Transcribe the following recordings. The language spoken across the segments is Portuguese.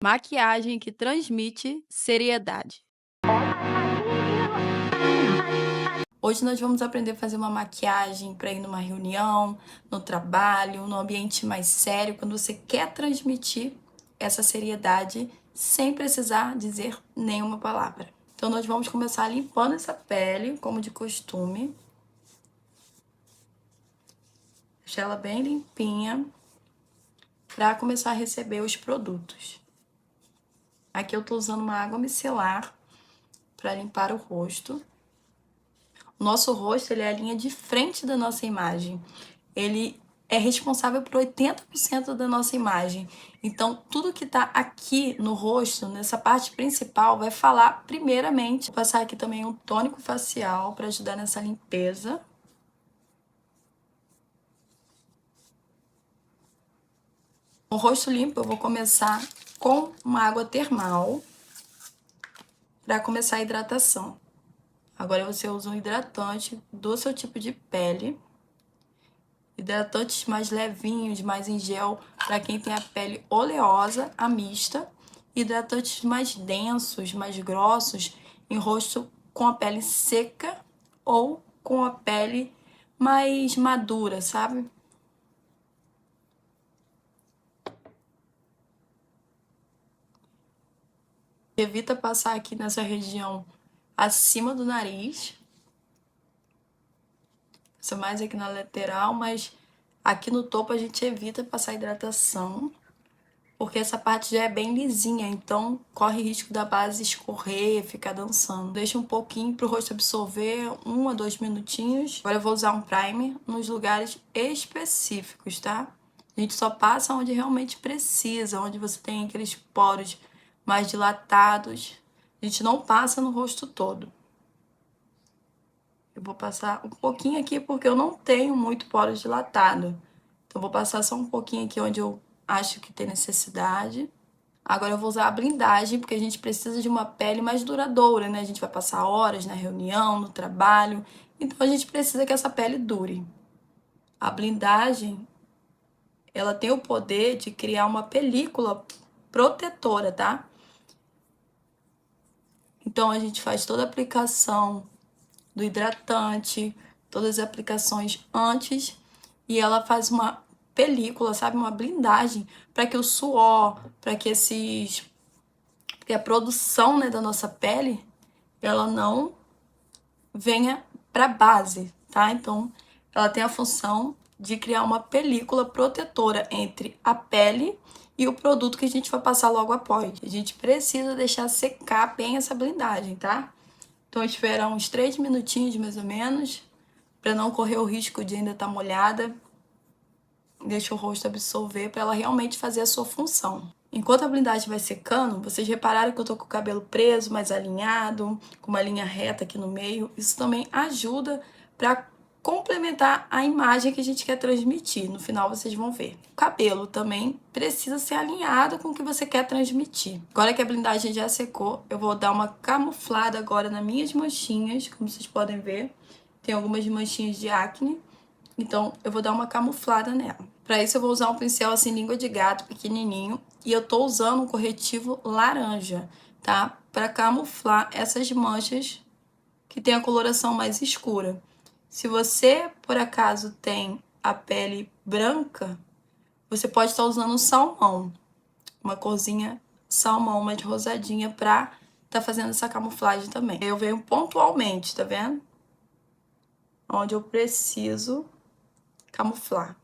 Maquiagem que transmite seriedade. Hoje nós vamos aprender a fazer uma maquiagem para ir numa reunião, no trabalho, num ambiente mais sério, quando você quer transmitir essa seriedade sem precisar dizer nenhuma palavra. Então nós vamos começar limpando essa pele, como de costume. Deixar ela bem limpinha para começar a receber os produtos. Aqui eu tô usando uma água micelar para limpar o rosto. O nosso rosto, ele é a linha de frente da nossa imagem. Ele é responsável por 80% da nossa imagem. Então, tudo que tá aqui no rosto, nessa parte principal, vai falar primeiramente. Vou passar aqui também um tônico facial para ajudar nessa limpeza. O rosto limpo, eu vou começar com uma água termal para começar a hidratação. Agora você usa um hidratante do seu tipo de pele. Hidratantes mais levinhos, mais em gel, para quem tem a pele oleosa, a mista. Hidratantes mais densos, mais grossos, em rosto com a pele seca ou com a pele mais madura, sabe? Evita passar aqui nessa região acima do nariz. Passa mais aqui na lateral, mas aqui no topo a gente evita passar hidratação, porque essa parte já é bem lisinha, então corre risco da base escorrer, ficar dançando. Deixa um pouquinho pro rosto absorver, 1 a 2 minutinhos. Agora eu vou usar um primer nos lugares específicos, tá? A gente só passa onde realmente precisa, onde você tem aqueles poros mais dilatados. A gente não passa no rosto todo. Eu vou passar um pouquinho aqui porque eu não tenho muito poros dilatados. Então, vou passar só um pouquinho aqui onde eu acho que tem necessidade. Agora eu vou usar a blindagem, porque a gente precisa de uma pele mais duradoura, né? A gente vai passar horas na reunião, no trabalho. Então, a gente precisa que essa pele dure. A blindagem, ela tem o poder de criar uma película protetora, tá? Então, a gente faz toda a aplicação do hidratante, todas as aplicações antes, e ela faz uma película, sabe, uma blindagem para que o suor, para que que a produção, né, da nossa pele, ela não venha para base, tá? Então, ela tem a função de criar uma película protetora entre a pele e o produto que a gente vai passar logo após. A gente precisa deixar secar bem essa blindagem, tá? Então, esperar uns 3 minutinhos mais ou menos, para não correr o risco de ainda estar molhada. Deixa o rosto absorver para ela realmente fazer a sua função. Enquanto a blindagem vai secando, vocês repararam que eu tô com o cabelo preso, mais alinhado, com uma linha reta aqui no meio. Isso também ajuda para complementar a imagem que a gente quer transmitir. No final vocês vão ver. O cabelo também precisa ser alinhado com o que você quer transmitir. Agora que a blindagem já secou, eu vou dar uma camuflada agora nas minhas manchinhas, como vocês podem ver. Tem algumas manchinhas de acne, então eu vou dar uma camuflada nela. Para isso eu vou usar um pincel assim, língua de gato, pequenininho. E eu tô usando um corretivo laranja, tá? Para camuflar essas manchas que tem a coloração mais escura. Se você, por acaso, tem a pele branca, você pode estar usando um salmão. Uma corzinha salmão, mais rosadinha, pra tá fazendo essa camuflagem também. Eu venho pontualmente, tá vendo? Onde eu preciso camuflar.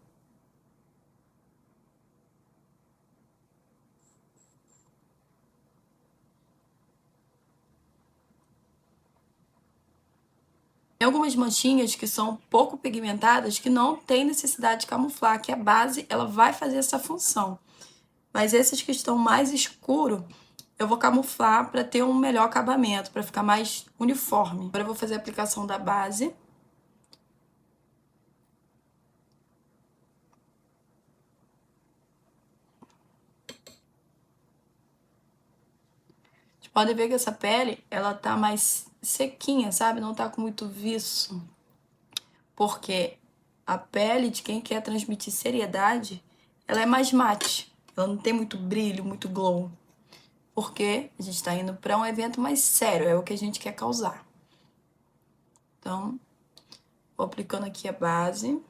Tem algumas manchinhas que são pouco pigmentadas que não tem necessidade de camuflar, que a base ela vai fazer essa função. Mas esses que estão mais escuros, eu vou camuflar para ter um melhor acabamento, para ficar mais uniforme. Agora eu vou fazer a aplicação da base. Vocês podem ver que essa pele, ela tá mais sequinha, sabe? Não tá com muito viço. Porque a pele de quem quer transmitir seriedade, ela é mais mate. Ela não tem muito brilho, muito glow. porque a gente está indo para um evento mais sério, é o que a gente quer causar. Então, vou aplicando aqui a base.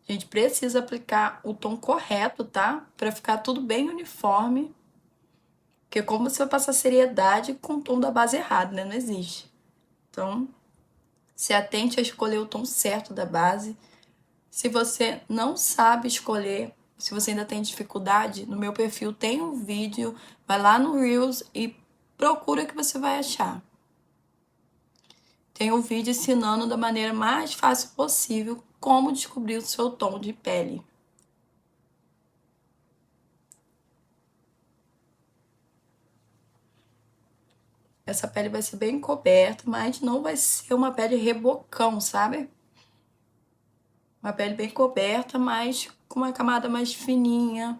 A gente precisa aplicar o tom correto, tá? Para ficar tudo bem uniforme. Porque como você vai passar seriedade com o tom da base errado, né? Não existe. Então, se atente a escolher o tom certo da base. Se você não sabe escolher, se você ainda tem dificuldade, no meu perfil tem um vídeo, vai lá no Reels e procura que você vai achar. Tem um vídeo ensinando da maneira mais fácil possível como descobrir o seu tom de pele. Essa pele vai ser bem coberta, mas não vai ser uma pele rebocão, sabe? Uma pele bem coberta, mas com uma camada mais fininha.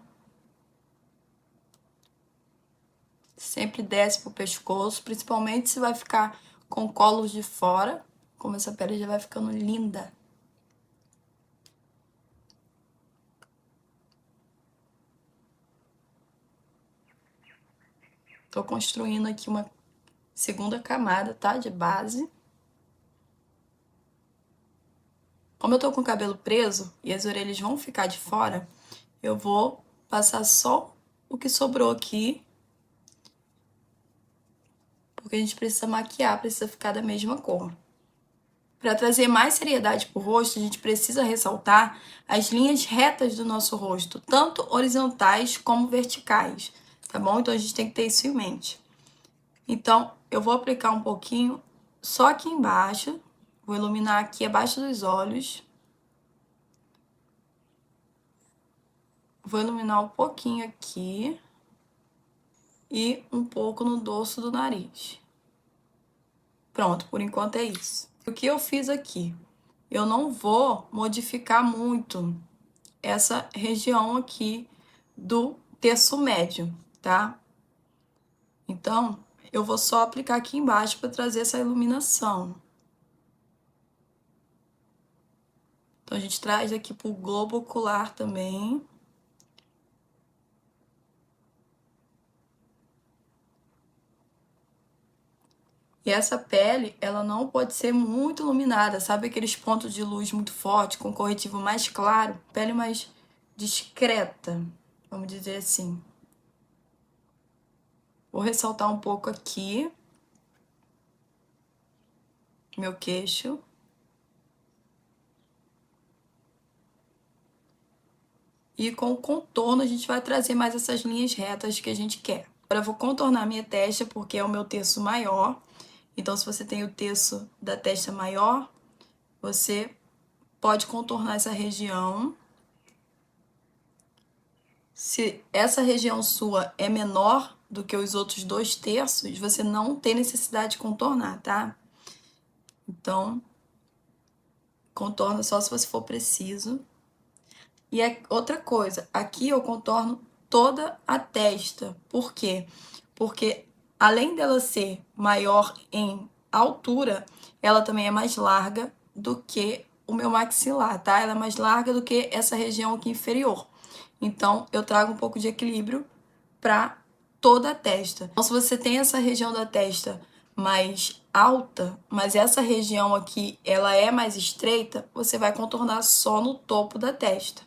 Sempre desce pro pescoço, principalmente se vai ficar com colos de fora, como essa pele já vai ficando linda. Tô construindo aqui uma segunda camada, tá? De base. Como eu tô com o cabelo preso e as orelhas vão ficar de fora, eu vou passar só o que sobrou aqui, porque a gente precisa maquiar, precisa ficar da mesma cor. Para trazer mais seriedade pro rosto, a gente precisa ressaltar as linhas retas do nosso rosto, tanto horizontais como verticais, tá bom? Então a gente tem que ter isso em mente. Então, eu vou aplicar um pouquinho só aqui embaixo, vou iluminar aqui abaixo dos olhos. Vou iluminar um pouquinho aqui e um pouco no dorso do nariz. Pronto, por enquanto é isso. O que eu fiz aqui? Eu não vou modificar muito essa região aqui do terço médio, tá? Então, eu vou só aplicar aqui embaixo para trazer essa iluminação. Então, a gente traz aqui pro globo ocular também. E essa pele, ela não pode ser muito iluminada, sabe aqueles pontos de luz muito forte, com corretivo mais claro? Pele mais discreta, vamos dizer assim. Vou ressaltar um pouco aqui, meu queixo. E com o contorno a gente vai trazer mais essas linhas retas que a gente quer. Agora eu vou contornar minha testa, porque é o meu terço maior. Então, se você tem o terço da testa maior, você pode contornar essa região. Se essa região sua é menor do que os outros 2/3, você não tem necessidade de contornar, tá? Então, contorna só se você for preciso. E outra coisa, aqui eu contorno toda a testa. Por quê? Porque além dela ser maior em altura, ela também é mais larga do que o meu maxilar, tá? Ela é mais larga do que essa região aqui inferior. Então, eu trago um pouco de equilíbrio para toda a testa. Então, se você tem essa região da testa mais alta, mas essa região aqui ela é mais estreita, você vai contornar só no topo da testa.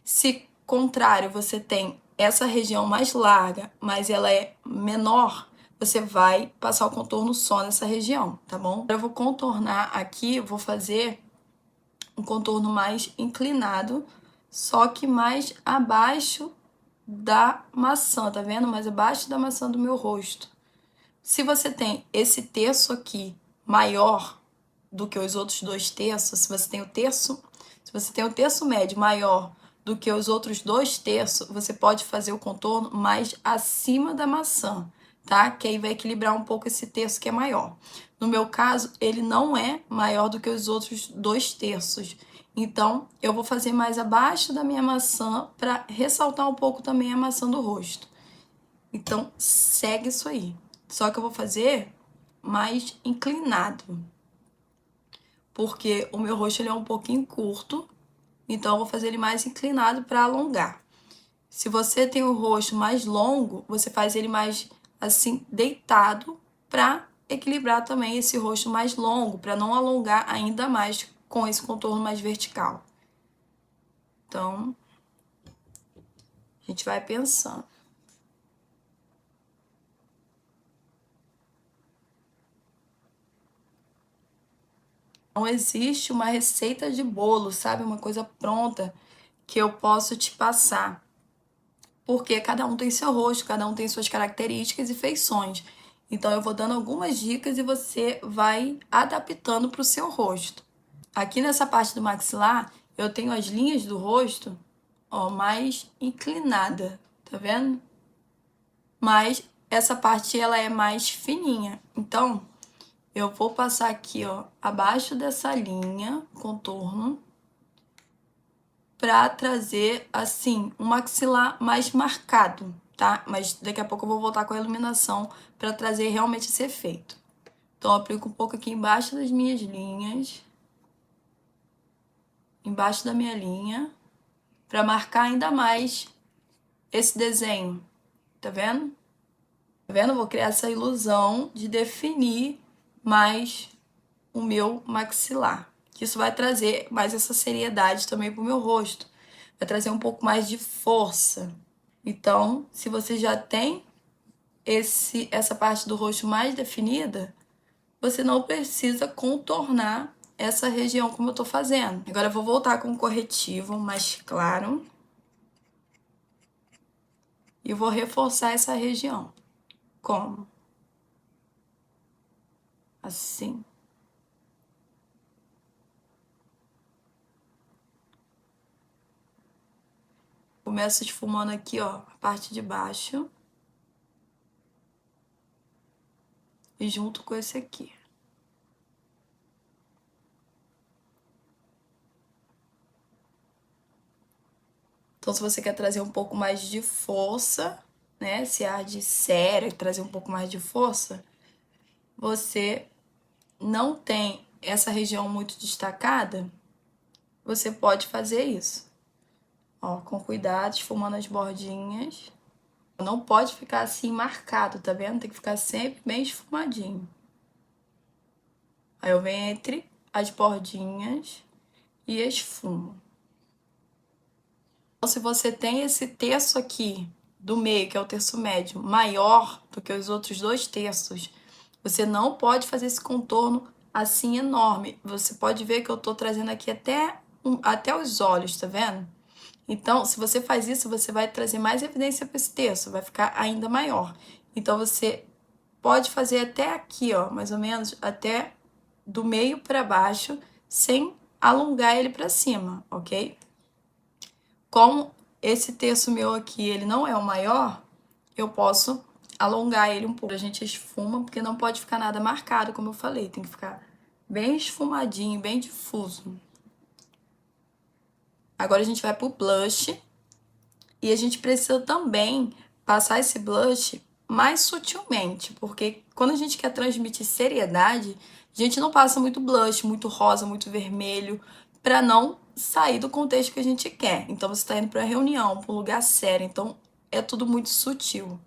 Se contrário, você tem essa região mais larga, mas ela é menor, você vai passar o contorno só nessa região, tá bom? Eu vou contornar aqui, eu vou fazer um contorno mais inclinado, só que mais abaixo da maçã, tá vendo? Mais abaixo da maçã do meu rosto. Se você tem esse terço aqui maior do que os outros 2/3, se você tem o terço médio maior do que os outros 2/3, você pode fazer o contorno mais acima da maçã, tá? Que aí vai equilibrar um pouco esse terço que é maior. No meu caso, ele não é maior do que os outros 2/3. Então, eu vou fazer mais abaixo da minha maçã para ressaltar um pouco também a maçã do rosto. Então, segue isso aí. Só que eu vou fazer mais inclinado. porque o meu rosto ele é um pouquinho curto, então eu vou fazer ele mais inclinado para alongar. Se você tem o rosto mais longo, você faz ele mais assim deitado para equilibrar também esse rosto mais longo, para não alongar ainda mais com esse contorno mais vertical. Então, a gente vai pensando. Não existe uma receita de bolo, sabe? Uma coisa pronta que eu posso te passar. Porque cada um tem seu rosto, cada um tem suas características e feições. Então eu vou dando algumas dicas e você vai adaptando para o seu rosto. Aqui nessa parte do maxilar, eu tenho as linhas do rosto, ó, mais inclinada, tá vendo? Mas essa parte ela é mais fininha. Então, eu vou passar aqui, ó, abaixo dessa linha, contorno, pra trazer, assim, um maxilar mais marcado, tá? Mas daqui a pouco eu vou voltar com a iluminação pra trazer realmente esse efeito. Então, eu aplico um pouco aqui embaixo das minhas linhas, embaixo da minha linha, pra marcar ainda mais esse desenho, tá vendo? Tá vendo? Eu vou criar essa ilusão de definir mais o meu maxilar. Isso vai trazer mais essa seriedade também pro meu rosto. Vai trazer um pouco mais de força. Então, se você já tem essa parte do rosto mais definida, você não precisa contornar essa região como eu tô fazendo. Agora eu vou voltar com um corretivo mais claro. E vou reforçar essa região. Como? Assim. Começo esfumando aqui, ó, a parte de baixo. E junto com esse aqui. Então, se você quer trazer um pouco mais de força, né? Esse ar de sério, trazer um pouco mais de força, você não tem essa região muito destacada, você pode fazer isso. Ó, com cuidado, esfumando as bordinhas. Não pode ficar assim marcado, tá vendo? Tem que ficar sempre bem esfumadinho. Aí eu venho entre as bordinhas e esfumo. Então, se você tem esse terço aqui do meio, que é o terço médio, maior do que os outros 2/3, você não pode fazer esse contorno assim enorme. Você pode ver que eu tô trazendo aqui até os olhos, tá vendo? Então, se você faz isso, você vai trazer mais evidência para esse terço, vai ficar ainda maior. Então, você pode fazer até aqui, ó, mais ou menos, até do meio para baixo, sem alongar ele para cima, ok? Como esse terço meu aqui, ele não é o maior, eu posso alongar ele um pouco. A gente esfuma, porque não pode ficar nada marcado, como eu falei. Tem que ficar bem esfumadinho, bem difuso. Agora a gente vai pro blush. E a gente precisa também passar esse blush mais sutilmente, porque quando a gente quer transmitir seriedade, a gente não passa muito blush, muito rosa, muito vermelho, para não sair do contexto que a gente quer. Então você está indo para reunião, para um lugar sério, então é tudo muito sutil.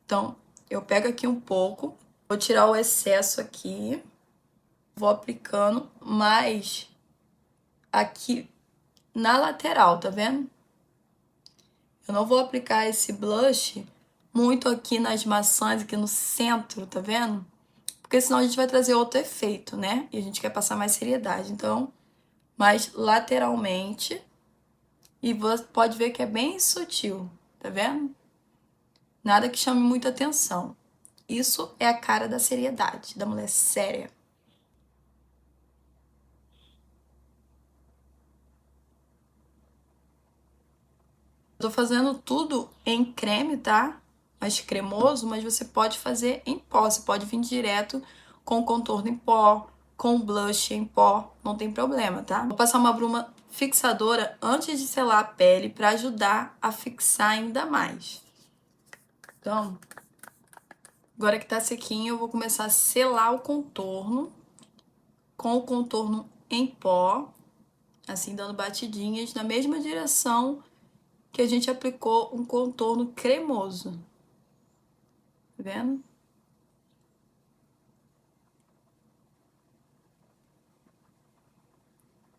Então eu pego aqui um pouco, vou tirar o excesso aqui, vou aplicando mais aqui na lateral, tá vendo? Eu não vou aplicar esse blush muito aqui nas maçãs, aqui no centro, tá vendo? Porque senão a gente vai trazer outro efeito, né? E a gente quer passar mais seriedade. Então, mais lateralmente. E você pode ver que é bem sutil, tá vendo? Nada que chame muita atenção. Isso é a cara da seriedade, da mulher séria. Eu tô fazendo tudo em creme, tá? Mais cremoso, mas você pode fazer em pó. Você pode vir direto com contorno em pó, com blush em pó, não tem problema, tá? Vou passar uma bruma fixadora antes de selar a pele para ajudar a fixar ainda mais. Então, agora que tá sequinho, eu vou começar a selar o contorno. com o contorno em pó, assim, dando batidinhas na mesma direção que a gente aplicou um contorno cremoso. Tá vendo?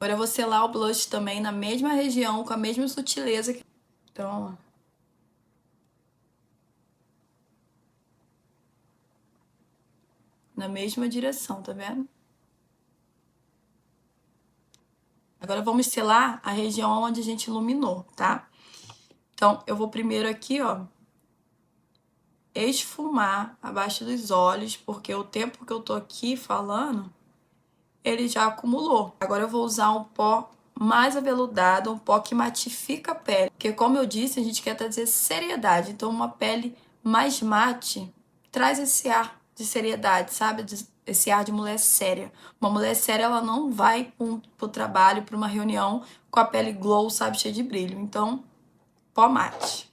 Agora eu vou selar o blush também na mesma região, com a mesma sutileza. Então, ó. Na mesma direção, tá vendo? Agora vamos selar a região onde a gente iluminou, tá? Então, eu vou primeiro aqui, ó, esfumar abaixo dos olhos, porque o tempo que eu tô aqui falando, ele já acumulou. Agora eu vou usar um pó mais aveludado, um pó que matifica a pele. Porque, como eu disse, a gente quer trazer seriedade. Então, uma pele mais mate traz esse ar de seriedade, sabe? Esse ar de mulher séria. Uma mulher séria, ela não vai pro trabalho, pra uma reunião, com a pele glow, sabe? Cheia de brilho. Então, pó mate.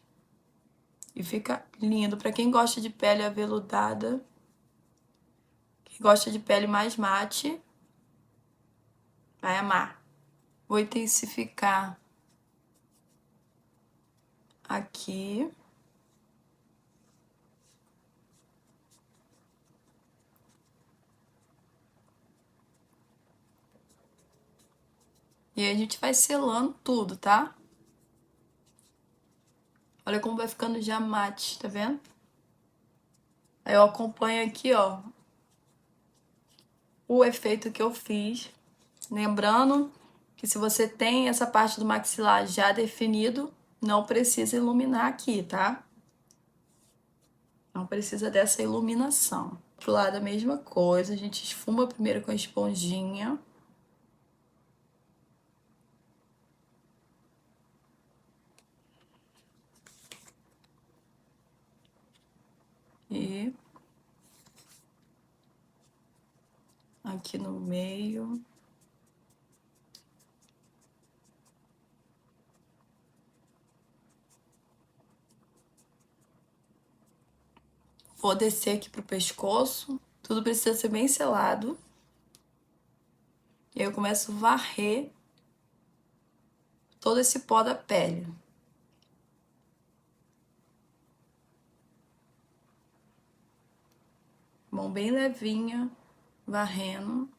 E fica lindo. Pra quem gosta de pele aveludada, quem gosta de pele mais mate, vai amar. Vou intensificar aqui. E aí a gente vai selando tudo, tá? Olha como vai ficando já mate, tá vendo? Aí eu acompanho aqui, ó, o efeito que eu fiz. Lembrando que se você tem essa parte do maxilar já definido, não precisa iluminar aqui, tá? Não precisa dessa iluminação. Pro lado a mesma coisa, a gente esfuma primeiro com a esponjinha. E aqui no meio. Vou descer aqui pro pescoço. Tudo precisa ser bem selado. E aí eu começo a varrer todo esse pó da pele. Mão bem levinha, varrendo.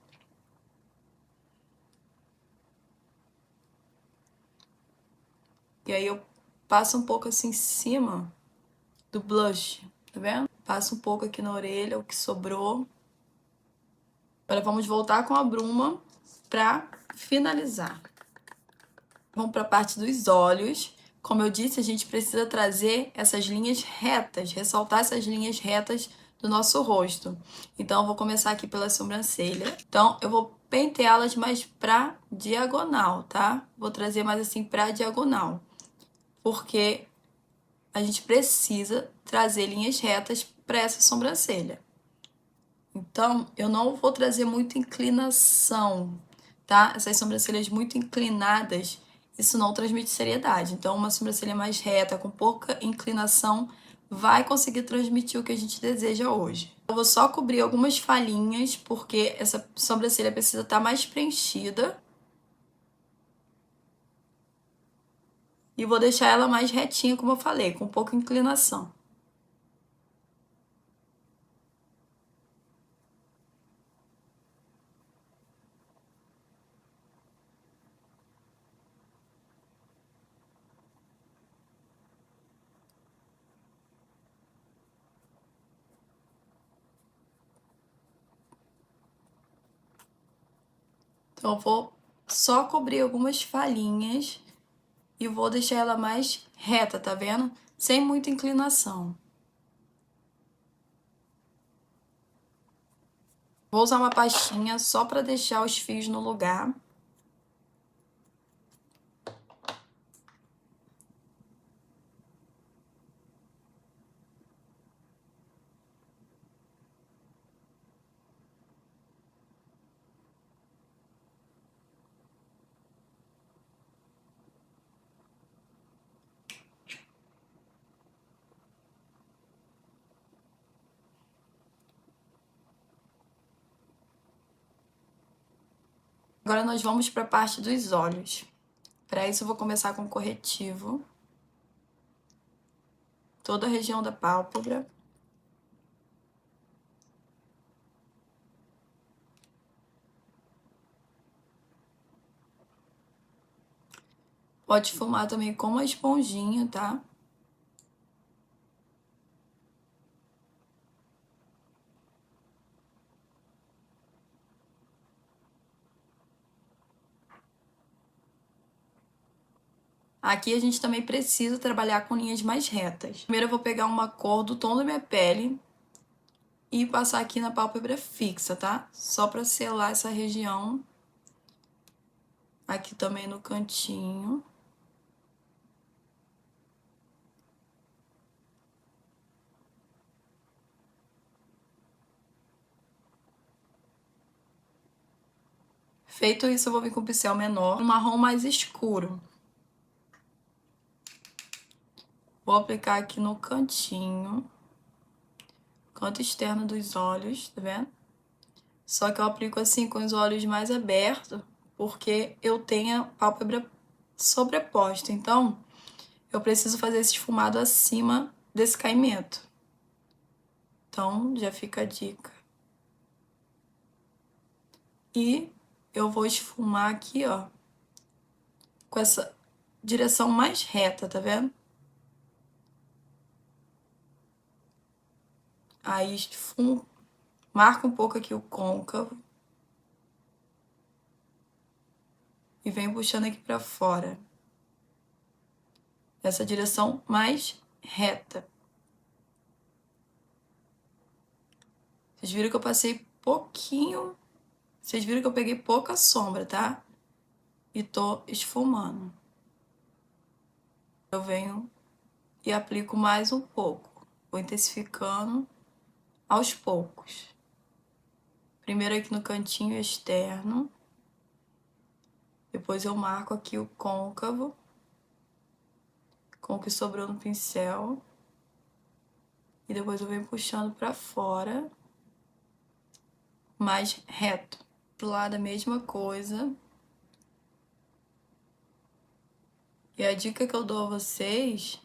E aí eu passo um pouco assim em cima do blush, tá vendo? Passo um pouco aqui na orelha, o que sobrou. Agora vamos voltar com a bruma pra finalizar. Vamos pra parte dos olhos. Como eu disse, a gente precisa trazer essas linhas retas, ressaltar essas linhas retas do nosso rosto. Então, eu vou começar aqui pela sobrancelha. Então, eu vou penteá-las mais pra diagonal, tá? Vou trazer mais assim pra diagonal. Porque a gente precisa trazer linhas retas para essa sobrancelha. Então, eu não vou trazer muita inclinação, tá? Essas sobrancelhas muito inclinadas, isso não transmite seriedade. Então, uma sobrancelha mais reta, com pouca inclinação, vai conseguir transmitir o que a gente deseja hoje. Eu vou só cobrir algumas falhinhas, porque essa sobrancelha precisa estar mais preenchida. E vou deixar ela mais retinha, como eu falei, com pouca inclinação. Então, eu vou só cobrir algumas falhinhas e vou deixar ela mais reta, tá vendo? Sem muita inclinação. Vou usar uma pastinha só para deixar os fios no lugar. Agora nós vamos para a parte dos olhos. Para isso eu vou começar com corretivo. Toda a região da pálpebra. Pode esfumar também com uma esponjinha, tá? Aqui a gente também precisa trabalhar com linhas mais retas. Primeiro eu vou pegar uma cor do tom da minha pele e passar aqui na pálpebra fixa, tá? Só pra selar essa região. Aqui também no cantinho. Feito isso, eu vou vir com o pincel menor, um marrom mais escuro. Vou aplicar aqui no cantinho, canto externo dos olhos, tá vendo? Só que eu aplico assim com os olhos mais abertos, porque eu tenho a pálpebra sobreposta. Então, eu preciso fazer esse esfumado acima desse caimento. Então, já fica a dica. E eu vou esfumar aqui, ó, com essa direção mais reta, tá vendo? Aí esfumo, marco um pouco aqui o côncavo. E venho puxando aqui pra fora. Essa direção mais reta. Vocês viram que eu passei pouquinho. Vocês viram que eu peguei pouca sombra, tá? E tô esfumando. Eu venho e aplico mais um pouco. Vou intensificando aos poucos. Primeiro aqui no cantinho externo. Depois eu marco aqui o côncavo. Com o que sobrou no pincel. E depois eu venho puxando pra fora. Mais reto. Do lado a mesma coisa. E a dica que eu dou a vocês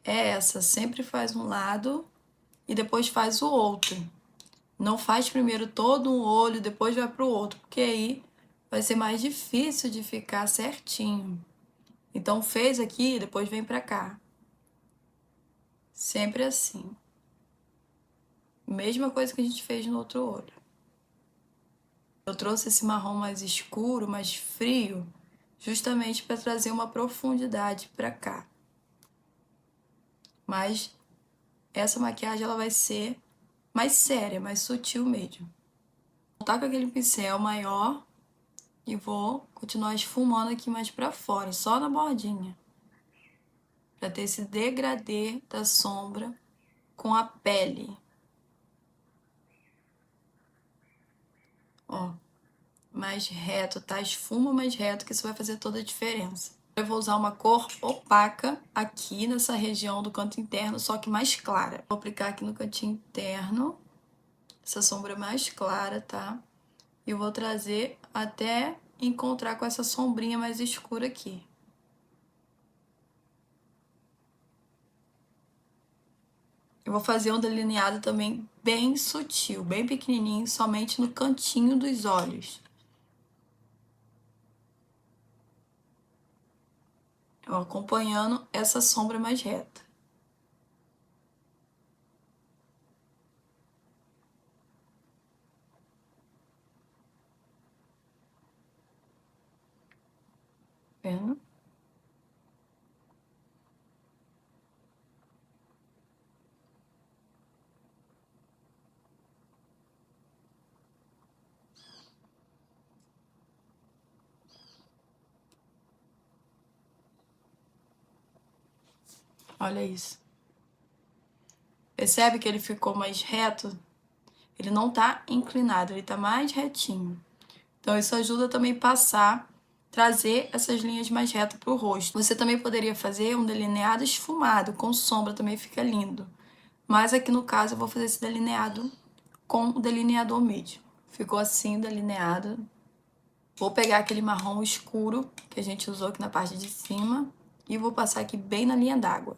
é essa, sempre faz um lado e depois faz o outro. Não faz primeiro todo um olho, depois vai pro outro, porque aí vai ser mais difícil de ficar certinho. Então fez aqui, depois vem pra cá. Sempre assim. Mesma coisa que a gente fez no outro olho. Eu trouxe esse marrom mais escuro, mais frio, justamente para trazer uma profundidade pra cá. Mas essa maquiagem ela vai ser mais séria, mais sutil mesmo. Vou voltar com aquele pincel maior e vou continuar esfumando aqui mais pra fora, só na bordinha. Pra ter esse degradê da sombra com a pele. Ó, mais reto, tá? Esfuma mais reto, que isso vai fazer toda a diferença. Eu vou usar uma cor opaca aqui nessa região do canto interno, só que mais clara. Vou aplicar aqui no cantinho interno, essa sombra mais clara, tá? E eu vou trazer até encontrar com essa sombrinha mais escura aqui. Eu vou fazer um delineado também bem sutil, bem pequenininho, somente no cantinho dos olhos. Eu acompanhando essa sombra mais reta. Vendo? Olha isso. Percebe que ele ficou mais reto? Ele não tá inclinado, ele tá mais retinho. Então isso ajuda também a passar, trazer essas linhas mais retas pro rosto. Você também poderia fazer um delineado esfumado, com sombra, também fica lindo. Mas aqui no caso eu vou fazer esse delineado com o delineador médio. Ficou assim delineado. Vou pegar aquele marrom escuro que a gente usou aqui na parte de cima e vou passar aqui bem na linha d'água.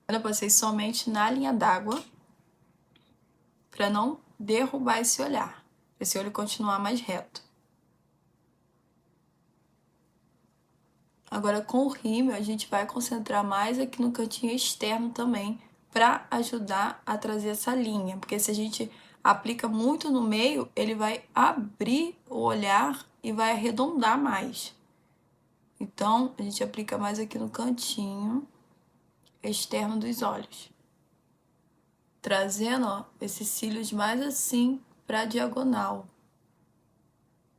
Eu passei somente na linha d'água para não derrubar esse olhar, para esse olho continuar mais reto. Agora com o rímel a gente vai concentrar mais aqui no cantinho externo também, para ajudar a trazer essa linha, porque se a gente aplica muito no meio, ele vai abrir o olhar e vai arredondar mais. Então, a gente aplica mais aqui no cantinho externo dos olhos. Trazendo, ó, esses cílios mais assim para a diagonal,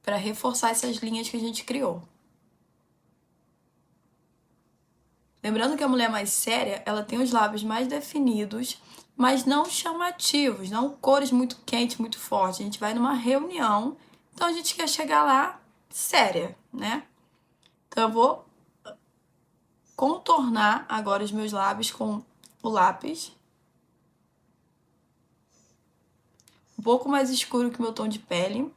para reforçar essas linhas que a gente criou. Lembrando que a mulher mais séria, ela tem os lábios mais definidos, mas não chamativos, não cores muito quentes, muito fortes. A gente vai numa reunião, então a gente quer chegar lá séria, né? Então eu vou contornar agora os meus lábios com o lápis. Um pouco mais escuro que o meu tom de pele.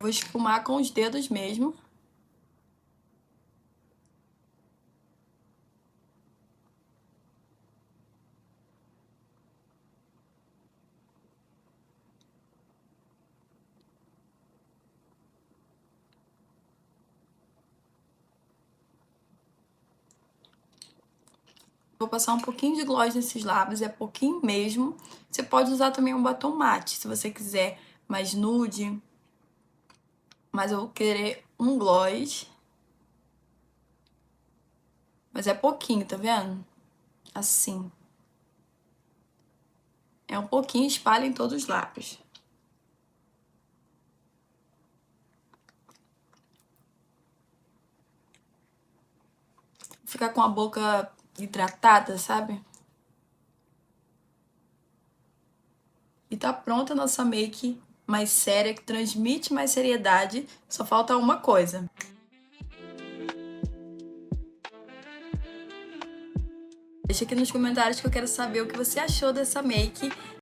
Vou esfumar com os dedos mesmo. Vou passar um pouquinho de gloss nesses lábios, é pouquinho mesmo. Você pode usar também um batom mate, se você quiser mais nude. Mas eu vou querer um gloss. Mas é pouquinho, tá vendo? Assim. É um pouquinho, espalha em todos os lábios. Ficar com a boca hidratada, sabe? E tá pronta a nossa make mais séria, que transmite mais seriedade. Só falta uma coisa. Deixa aqui nos comentários que eu quero saber o que você achou dessa make.